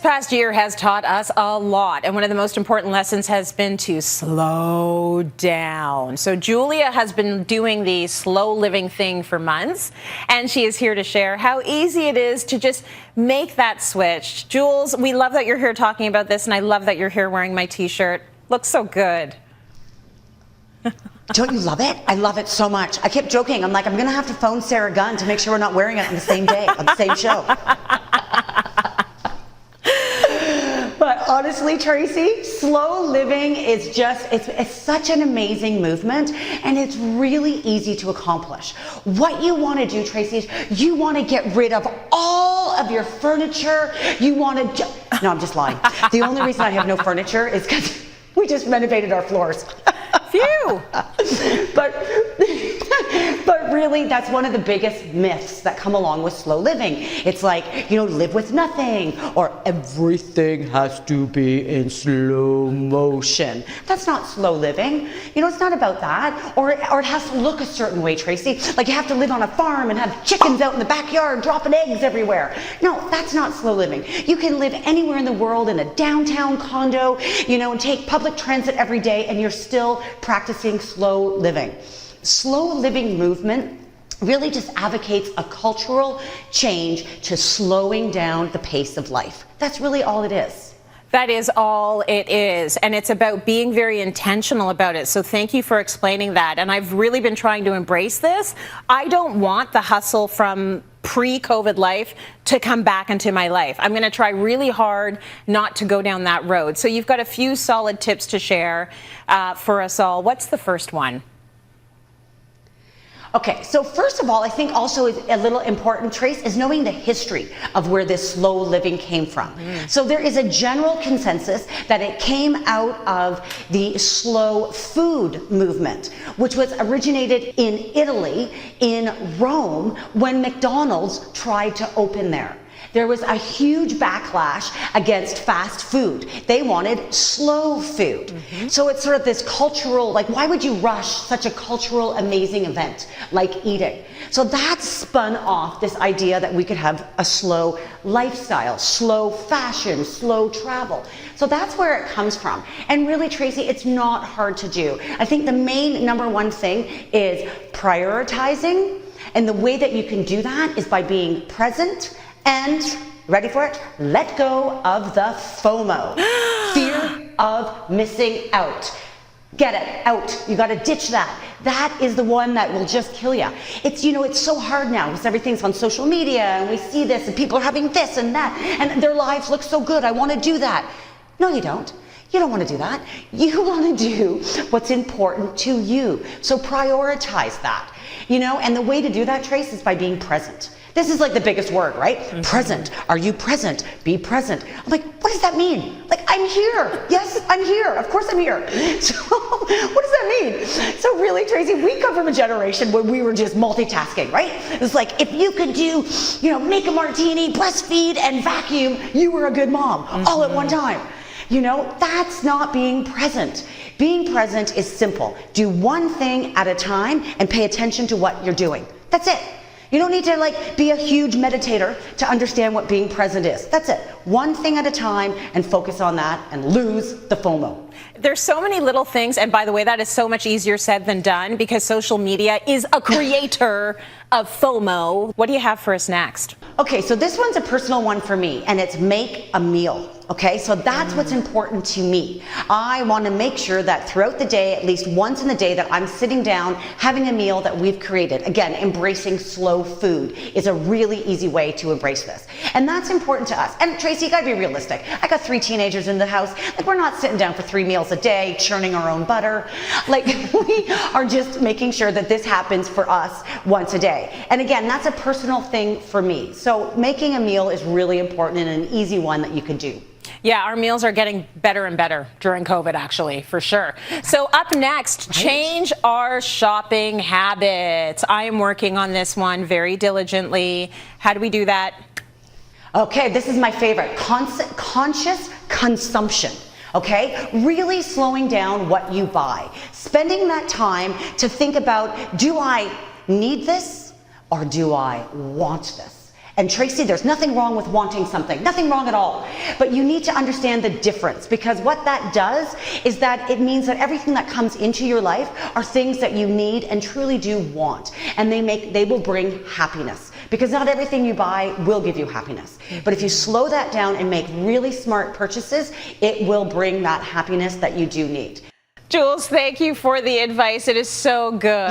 past year has taught us a lot, and one of the most important lessons has been to slow down. So Julia has been doing the slow living thing for months, and she is here to share how easy it is to just make that switch. Jules, we love that you're here talking about this, and I love that you're here wearing my t-shirt. Looks so good. Don't you love it? I love it so much. I kept joking. I'm like, I'm going to have to phone Sarah Gunn to make sure we're not wearing it on the same day, on the same show. But honestly, Tracy, slow living is just, it's such an amazing movement, and it's really easy to accomplish. What you want to do, Tracy, is you want to get rid of all of your furniture. You want to, no, I'm just lying. The only reason I have no furniture is because we just renovated our floors. Phew! But really, that's one of the biggest myths that come along with slow living. It's like, you know, live with nothing, or everything has to be in slow motion. That's not slow living. You know, it's not about that. Or it has to look a certain way, Tracy. Like you have to live on a farm and have chickens out in the backyard dropping eggs everywhere. No, that's not slow living. You can live anywhere in the world in a downtown condo, you know, and take public transit every day, and you're still practicing slow living. Slow living movement really just advocates a cultural change to slowing down the pace of life. That's really all it is. That is all it is, and it's about being very intentional about it. So thank you for explaining that, and I've really been trying to embrace this. I don't want the hustle from pre-COVID life to come back into my life. I'm going to try really hard not to go down that road. So you've got a few solid tips to share for us all. What's the first one? Okay, so first of all, I think also a little important, Trace, is knowing the history of where this slow living came from. So there is a general consensus that it came out of the slow food movement, which was originated in Italy, in Rome, when McDonald's tried to open there. There was a huge backlash against fast food. They wanted slow food. So it's sort of this cultural, like, why would you rush such a cultural, amazing event like eating? So that spun off this idea that we could have a slow lifestyle, slow fashion, slow travel. So that's where it comes from. And really, Tracy, it's not hard to do. I think the main number one thing is prioritizing. And the way that you can do that is by being present and, ready for it, let go of the FOMO, fear of missing out. Get it out. You got to ditch that. That is the one that will just kill you. It's, you know, it's so hard now because everything's on social media and we see this and people are having this and that and their lives look so good. I want to do that. No, you don't. You don't want to do that. You want to do what's important to you. So prioritize that, you know, and the way to do that, Trace, is by being present. This is like the biggest word, right? Present. Are you present? Be present. I'm like, what does that mean? Like, I'm here. Yes, I'm here. Of course I'm here. So what does that mean? So really, Tracy, we come from a generation where we were just multitasking, right? It's like, if you could do, you know, make a martini, breastfeed, and vacuum, you were a good mom all at one time. You know, that's not being present. Being present is simple. Do one thing at a time and pay attention to what you're doing. That's it. You don't need to like be a huge meditator to understand what being present is. That's it. One thing at a time and focus on that and lose the FOMO. There's so many little things, and by the way, that is so much easier said than done because social media is a creator of FOMO. What do you have for us next? Okay, so this one's a personal one for me, and it's make a meal. Okay, so that's what's important to me. I want to make sure that throughout the day, at least once in the day, that I'm sitting down having a meal that we've created. Again, embracing slow food is a really easy way to embrace this. And that's important to us. And Tracy, you gotta be realistic. I got 3 teenagers in the house. Like, we're not sitting down for 3 meals a day, churning our own butter. Like, we are just making sure that this happens for us once a day. And again, that's a personal thing for me. So making a meal is really important and an easy one that you can do. Yeah, our meals are getting better and better during COVID, actually, for sure. So up next, change our shopping habits. I am working on this one very diligently. How do we do that? Okay, this is my favorite, conscious consumption. Okay, really slowing down what you buy. Spending that time to think about, do I need this or do I want this? And Tracy, there's nothing wrong with wanting something, nothing wrong at all. But you need to understand the difference, because what that does is that it means that everything that comes into your life are things that you need and truly do want. And they will bring happiness, because not everything you buy will give you happiness. But if you slow that down and make really smart purchases, it will bring that happiness that you do need. Jules, thank you for the advice. It is so good.